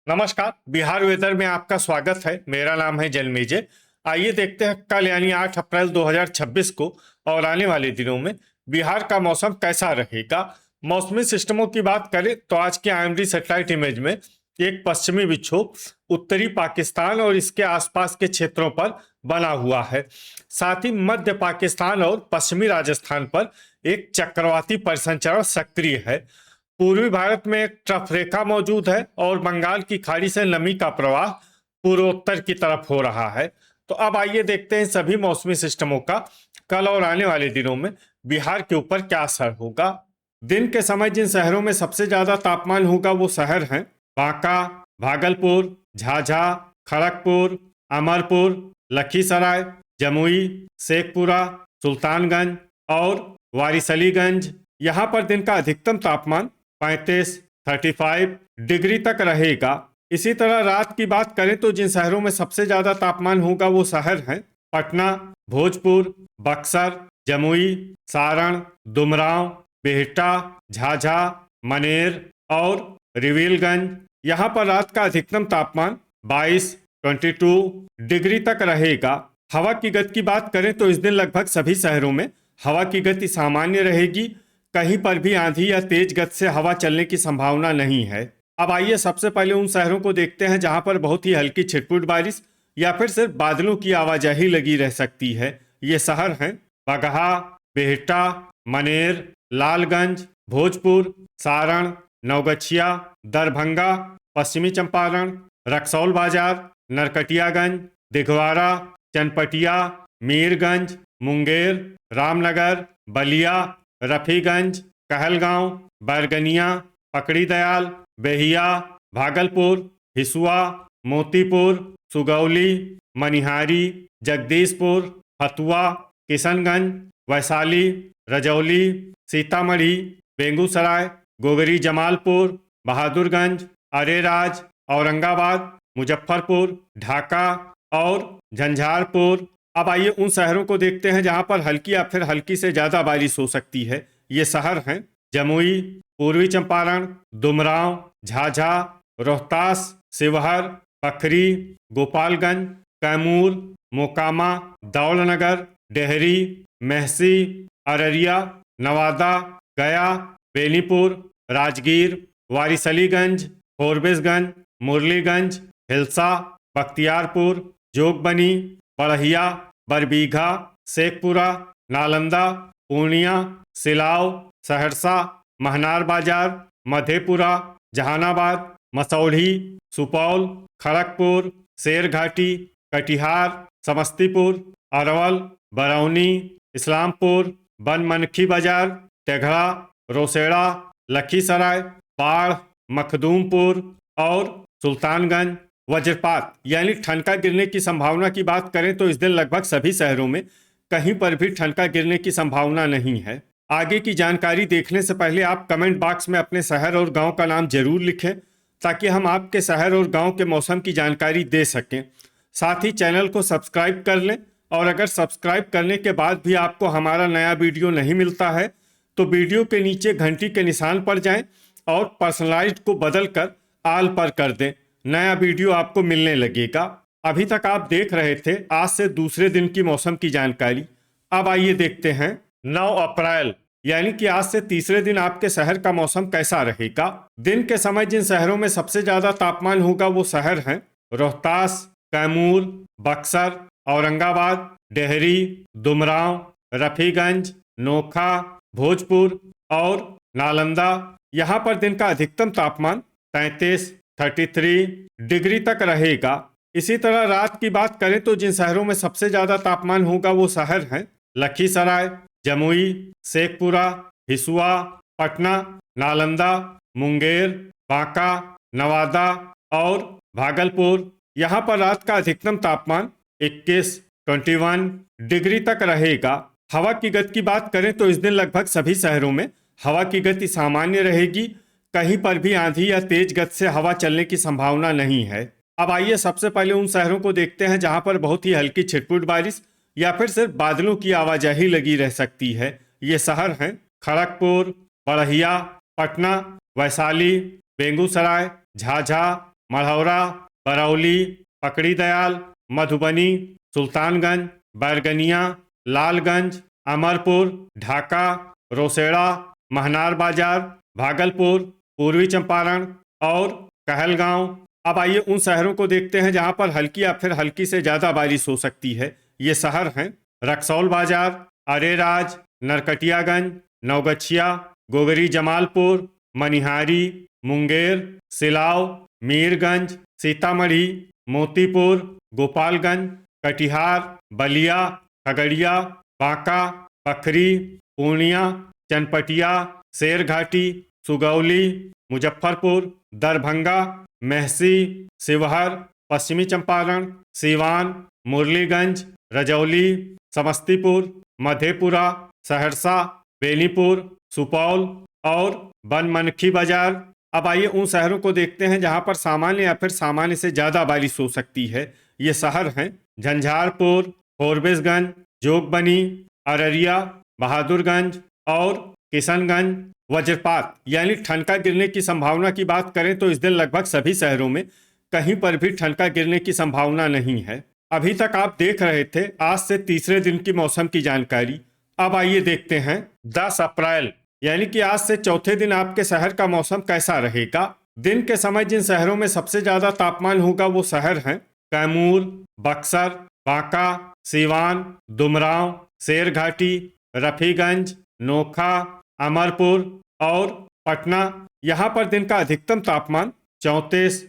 नमस्कार। बिहार वेदर में आपका स्वागत है। मेरा नाम है जन्मेजय। आइए देखते हैं कल यानी 8 अप्रैल 2026 को और आने वाले दिनों में बिहार का मौसम कैसा रहेगा। मौसमी सिस्टमों की बात करें तो आज के आईएमडी सैटेलाइट इमेज में एक पश्चिमी विक्षोभ उत्तरी पाकिस्तान और इसके आसपास के क्षेत्रों पर बना हुआ है। साथ ही मध्य पाकिस्तान और पश्चिमी राजस्थान पर एक चक्रवाती परिसंचरण सक्रिय है। पूर्वी भारत में एक ट्रफ रेखा मौजूद है और बंगाल की खाड़ी से नमी का प्रवाह पूर्वोत्तर की तरफ हो रहा है। तो अब आइए देखते हैं सभी मौसमी सिस्टमों का कल और आने वाले दिनों में बिहार के ऊपर क्या असर होगा। दिन के समय जिन शहरों में सबसे ज्यादा तापमान होगा वो शहर हैं बांका, भागलपुर, झाझा, खड़गपुर, अमरपुर, लखीसराय, जमुई, शेखपुरा, सुल्तानगंज और वारिसलीगंज। यहाँ पर दिन का अधिकतम तापमान 35 डिग्री तक रहेगा। इसी तरह रात की बात करें तो जिन शहरों में सबसे ज्यादा तापमान होगा वो शहर हैं पटना, भोजपुर, बक्सर, जमुई, सारण, दुमराव, बिहटा, झाझा, मनेर और रिविलगंज। यहाँ पर रात का अधिकतम तापमान 22 डिग्री तक रहेगा। हवा की गति की बात करें तो इस दिन लगभग सभी शहरों में हवा की गति सामान्य रहेगी। कहीं पर भी आंधी या तेज गति से हवा चलने की संभावना नहीं है। अब आइए सबसे पहले उन शहरों को देखते हैं जहां पर बहुत ही हल्की छिटपुट बारिश या फिर सिर्फ बादलों की आवाजाही लगी रह सकती है। ये शहर हैं बगहा, बिहटा, मनेर, लालगंज, भोजपुर, सारण, नवगछिया, दरभंगा, पश्चिमी चंपारण, रक्सौल बाजार, नरकटियागंज, दिघवारा, चनपटिया, मीरगंज, मुंगेर, रामनगर, बलिया, रफीगंज, कहलगांव, बैरगनिया, पकड़ी दयाल, बेहिया, भागलपुर, हिसुआ, मोतीपुर, सुगौली, मनिहारी, जगदीशपुर, फतुआ, किशनगंज, वैशाली, रजौली, सीतामढ़ी, बेगूसराय, गोगरी जमालपुर, बहादुरगंज, अरेराज, औरंगाबाद, मुजफ्फरपुर, ढाका और झंझारपुर। अब आइए उन शहरों को देखते हैं जहां पर हल्की या फिर हल्की से ज्यादा बारिश हो सकती है। ये शहर हैं जमुई, पूर्वी चंपारण, दुमराव, झाझा, रोहतास, शिवहर, पखरी, गोपालगंज, कैमूर, मोकामा, दौलनगर, डेहरी, मेहसी, अररिया, नवादा, गया, बेनीपुर, राजगीर, वारिसलीगंज, फोरबिसगंज, मुरलीगंज, हिलसा, बख्तियारपुर, जोगबनी, बढ़िया, बरबीघा, शेखपुरा, नालंदा, पूर्णिया, सिलाव, सहरसा, महनार बाजार, मधेपुरा, जहानाबाद, मसौढ़ी, सुपौल, खड़गपुर, शेरघाटी, कटिहार, समस्तीपुर, अरवल, बरौनी, इस्लामपुर, बनमनखी बाजार, टेघड़ा, रोसेड़ा, लखीसराय, बाढ़, मखदूमपुर और सुल्तानगंज। वज्रपात यानी ठनका गिरने की संभावना की बात करें तो इस दिन लगभग सभी शहरों में कहीं पर भी ठनका गिरने की संभावना नहीं है। आगे की जानकारी देखने से पहले आप कमेंट बॉक्स में अपने शहर और गांव का नाम जरूर लिखें ताकि हम आपके शहर और गांव के मौसम की जानकारी दे सकें। साथ ही चैनल को सब्सक्राइब कर लें और अगर सब्सक्राइब करने के बाद भी आपको हमारा नया वीडियो नहीं मिलता है तो वीडियो के नीचे घंटी के निशान पर जाएं और पर्सनलाइज्ड को बदल कर आल पर कर दें। नया वीडियो आपको मिलने लगेगा। अभी तक आप देख रहे थे आज से दूसरे दिन की मौसम की जानकारी। अब आइए देखते हैं 9 अप्रैल यानी कि आज से तीसरे दिन आपके शहर का मौसम कैसा रहेगा। दिन के समय जिन शहरों में सबसे ज्यादा तापमान होगा वो शहर हैं रोहतास, कैमूर, बक्सर, औरंगाबाद, डेहरी, दुमराव, रफीगंज, नोखा, भोजपुर और नालंदा। यहाँ पर दिन का अधिकतम तापमान 33 डिग्री तक रहेगा। इसी तरह रात की बात करें तो जिन शहरों में सबसे ज्यादा तापमान होगा वो शहर हैं लखीसराय, जमुई, शेखपुरा, हिसुआ, पटना, नालंदा, मुंगेर, बांका, नवादा और भागलपुर। यहाँ पर रात का अधिकतम तापमान 21 डिग्री तक रहेगा। हवा की गति की बात करें तो इस दिन लगभग सभी शहरों में हवा की गति सामान्य रहेगी। कहीं पर भी आंधी या तेज गति से हवा चलने की संभावना नहीं है। अब आइए सबसे पहले उन शहरों को देखते हैं जहां पर बहुत ही हल्की छिटपुट बारिश या फिर सिर्फ बादलों की आवाजाही लगी रह सकती है। ये शहर हैं खड़गपुर, बढ़िया, पटना, वैशाली, बेगूसराय, झाझा, मढ़ौरा, बरौली, पकड़ी दयाल, मधुबनी, सुल्तानगंज, बैरगनिया, लालगंज, अमरपुर, ढाका, रोसेड़ा, महनार बाजार, भागलपुर, पूर्वी चंपारण और कहलगांव। अब आइए उन शहरों को देखते हैं जहां पर हल्की या फिर हल्की से ज्यादा बारिश हो सकती है। ये शहर हैं रक्सौल बाजार, अरेराज, नरकटियागंज, नवगछिया, गोगरी जमालपुर, मनिहारी, मुंगेर, सिलाव, मीरगंज, सीतामढ़ी, मोतीपुर, गोपालगंज, कटिहार, बलिया, खगड़िया, बांका, पखरी, पूर्णिया, चनपटिया, शेरघाटी, सुगौली, मुजफ्फरपुर, दरभंगा, मेहसी, शिवहर, पश्चिमी चंपारण, सीवान, मुरलीगंज, रजौली, समस्तीपुर, मधेपुरा, सहरसा, बेनीपुर, सुपौल और बनमनखी बाजार। अब आइए उन शहरों को देखते हैं जहां पर सामान्य या फिर सामान्य से ज्यादा बारिश हो सकती है। ये शहर हैं झंझारपुर, फोरबिसगंज, जोगबनी, अररिया, बहादुरगंज और किशनगंज। वज्रपात यानी ठनका गिरने की संभावना की बात करें तो इस दिन लगभग सभी शहरों में कहीं पर भी ठनका गिरने की संभावना नहीं है। अभी तक आप देख रहे थे आज से तीसरे दिन की मौसम की जानकारी। अब आइए देखते हैं 10 अप्रैल यानी कि आज से चौथे दिन आपके शहर का मौसम कैसा रहेगा। दिन के समय जिन शहरों में सबसे ज्यादा तापमान होगा वो शहर हैं कैमूर, बक्सर, बांका, सीवान, दुमराव, शेरघाटी, रफीगंज, नोखा, अमरपुर और पटना। यहाँ पर दिन का अधिकतम तापमान 34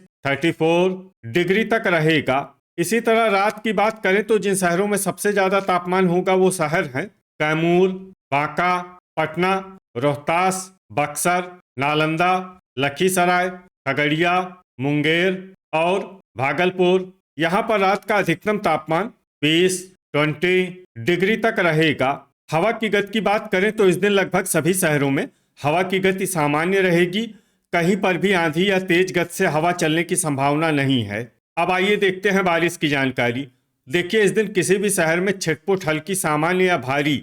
डिग्री तक रहेगा। इसी तरह रात की बात करें तो जिन शहरों में सबसे ज्यादा तापमान होगा वो शहर हैं कैमूर, बांका, पटना, रोहतास, बक्सर, नालंदा, लखीसराय, खगड़िया, मुंगेर और भागलपुर। यहाँ पर रात का अधिकतम तापमान 20 डिग्री तक रहेगा। हवा की गति की बात करें तो इस दिन लगभग सभी शहरों में हवा की गति सामान्य रहेगी। कहीं पर भी आंधी या तेज गति से हवा चलने की संभावना नहीं है। अब आइए देखते हैं बारिश की जानकारी। देखिए इस दिन किसी भी शहर में छिटपुट हल्की, सामान्य या भारी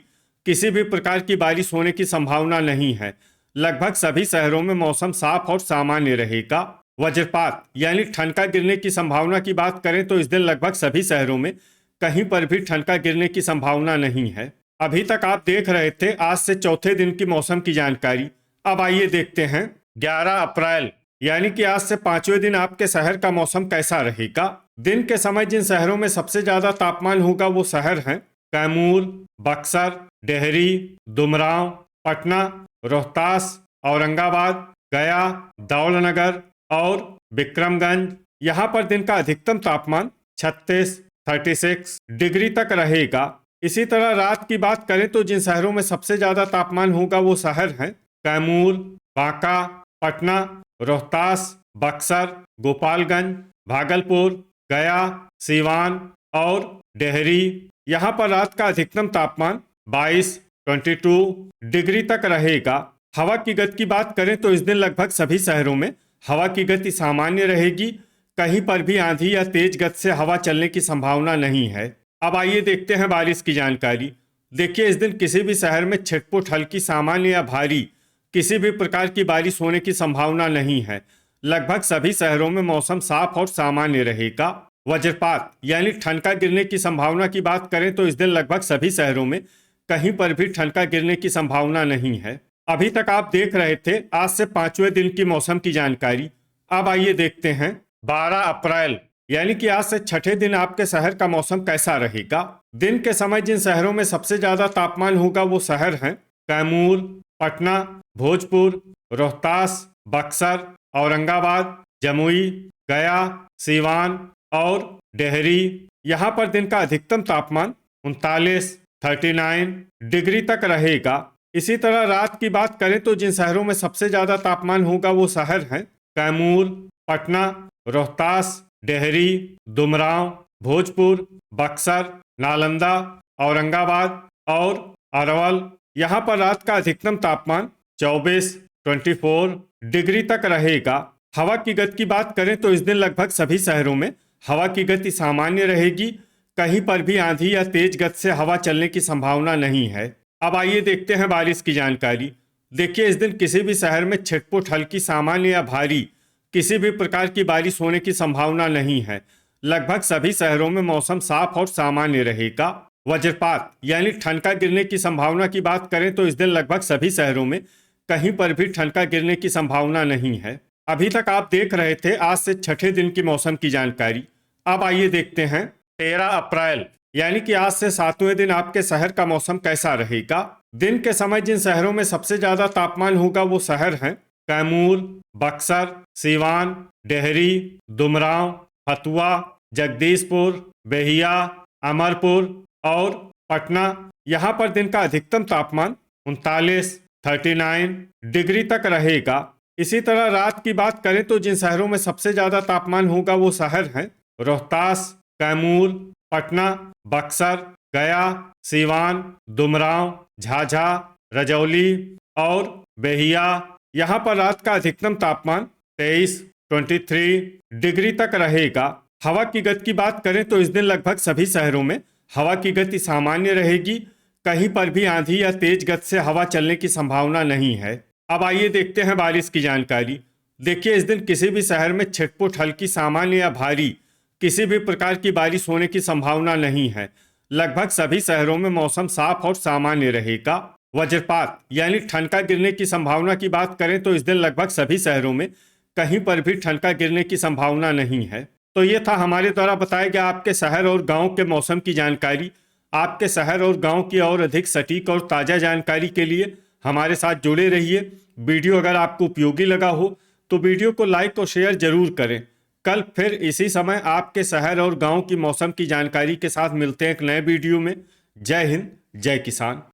किसी भी प्रकार की बारिश होने की संभावना नहीं है। लगभग सभी शहरों में मौसम साफ और सामान्य रहेगा। वज्रपात यानी ठनका गिरने की संभावना की बात करें तो इस दिन लगभग सभी शहरों में कहीं पर भी ठनका गिरने की संभावना नहीं है। अभी तक आप देख रहे थे आज से चौथे दिन की मौसम की जानकारी। अब आइए देखते हैं 11 अप्रैल यानी कि आज से पांचवें दिन आपके शहर का मौसम कैसा रहेगा। दिन के समय जिन शहरों में सबसे ज्यादा तापमान होगा वो शहर हैं कैमूर, बक्सर, डेहरी, दुमराव, पटना, रोहतास, औरंगाबाद, गया, दौलनगर और विक्रमगंज। यहाँ पर दिन का अधिकतम तापमान 36 डिग्री तक रहेगा। इसी तरह रात की बात करें तो जिन शहरों में सबसे ज्यादा तापमान होगा वो शहर हैं कैमूर, बांका, पटना, रोहतास, बक्सर, गोपालगंज, भागलपुर, गया, सीवान और डेहरी। यहाँ पर रात का अधिकतम तापमान 22 डिग्री तक रहेगा। हवा की गति की बात करें तो इस दिन लगभग सभी शहरों में हवा की गति सामान्य रहेगी। कहीं पर भी आंधी या तेज गति से हवा चलने की संभावना नहीं है। अब आइए देखते हैं बारिश की जानकारी। देखिए इस दिन किसी भी शहर में छिटपुट हल्की, सामान्य या भारी किसी भी प्रकार की बारिश होने की संभावना नहीं है। लगभग सभी शहरों में मौसम साफ और सामान्य रहेगा। वज्रपात यानी ठनका गिरने की संभावना की बात करें तो इस दिन लगभग सभी शहरों में कहीं पर भी ठनका गिरने की संभावना नहीं है। अभी तक आप देख रहे थे आज से पांचवें दिन की मौसम की जानकारी। अब आइए देखते हैं 12 अप्रैल यानी कि आज से छठे दिन आपके शहर का मौसम कैसा रहेगा। दिन के समय जिन शहरों में सबसे ज्यादा तापमान होगा वो शहर हैं कैमूर, पटना, भोजपुर, रोहतास, बक्सर, औरंगाबाद, जमुई, गया, सीवान और डेहरी। यहाँ पर दिन का अधिकतम तापमान 39 डिग्री तक रहेगा। इसी तरह रात की बात करें तो जिन शहरों में सबसे ज्यादा तापमान होगा वो शहर हैं कैमूर, पटना, रोहतास, डेहरी, दुमराव, भोजपुर, बक्सर, नालंदा, औरंगाबाद और अरवल। यहाँ पर रात का अधिकतम तापमान 24 डिग्री तक रहेगा। हवा की गति की बात करें तो इस दिन लगभग सभी शहरों में हवा की गति सामान्य रहेगी। कहीं पर भी आंधी या तेज गति से हवा चलने की संभावना नहीं है। अब आइए देखते हैं बारिश की जानकारी। देखिए इस दिन किसी भी शहर में छिटपुट हल्की, सामान्य या भारी किसी भी प्रकार की बारिश होने की संभावना नहीं है। लगभग सभी शहरों में मौसम साफ और सामान्य रहेगा। वज्रपात यानी ठनका गिरने की संभावना की बात करें तो इस दिन लगभग सभी शहरों में कहीं पर भी ठनका गिरने की संभावना नहीं है। अभी तक आप देख रहे थे आज से छठे दिन की मौसम की जानकारी। अब आइए देखते हैं 13 अप्रैल यानी कि आज से 7वें दिन आपके शहर का मौसम कैसा रहेगा। दिन के समय जिन शहरों में सबसे ज्यादा तापमान होगा वो शहर हैं कैमूर, बक्सर, सीवान, डेहरी, दुमराव, हथुआ, जगदीशपुर, बेहिया, अमरपुर और पटना। यहाँ पर दिन का अधिकतम तापमान 39 डिग्री तक रहेगा। इसी तरह रात की बात करें तो जिन शहरों में सबसे ज्यादा तापमान होगा वो शहर हैं रोहतास, कैमूर, पटना, बक्सर, गया, सीवान, दुमराव, झाझा, रजौली और बेहिया। यहाँ पर रात का अधिकतम तापमान 23 डिग्री तक रहेगा। हवा की गति की बात करें तो इस दिन लगभग सभी शहरों में हवा की गति सामान्य रहेगी। कहीं पर भी आंधी या तेज गति से हवा चलने की संभावना नहीं है। अब आइए देखते हैं बारिश की जानकारी। देखिए इस दिन किसी भी शहर में छिटपुट हल्की सामान्य या भारी किसी भी प्रकार की बारिश होने की संभावना नहीं है। लगभग सभी शहरों में मौसम साफ और सामान्य रहेगा। वज्रपात यानी ठनका गिरने की संभावना की बात करें तो इस दिन लगभग सभी शहरों में कहीं पर भी ठनका गिरने की संभावना नहीं है। तो ये था हमारे द्वारा बताया गया आपके शहर और गांव के मौसम की जानकारी। आपके शहर और गांव की और अधिक सटीक और ताज़ा जानकारी के लिए हमारे साथ जुड़े रहिए। वीडियो अगर आपको उपयोगी लगा हो तो वीडियो को लाइक और शेयर जरूर करें। कल फिर इसी समय आपके शहर और गांव की मौसम की जानकारी के साथ मिलते हैं एक नए वीडियो में। जय हिंद, जय किसान।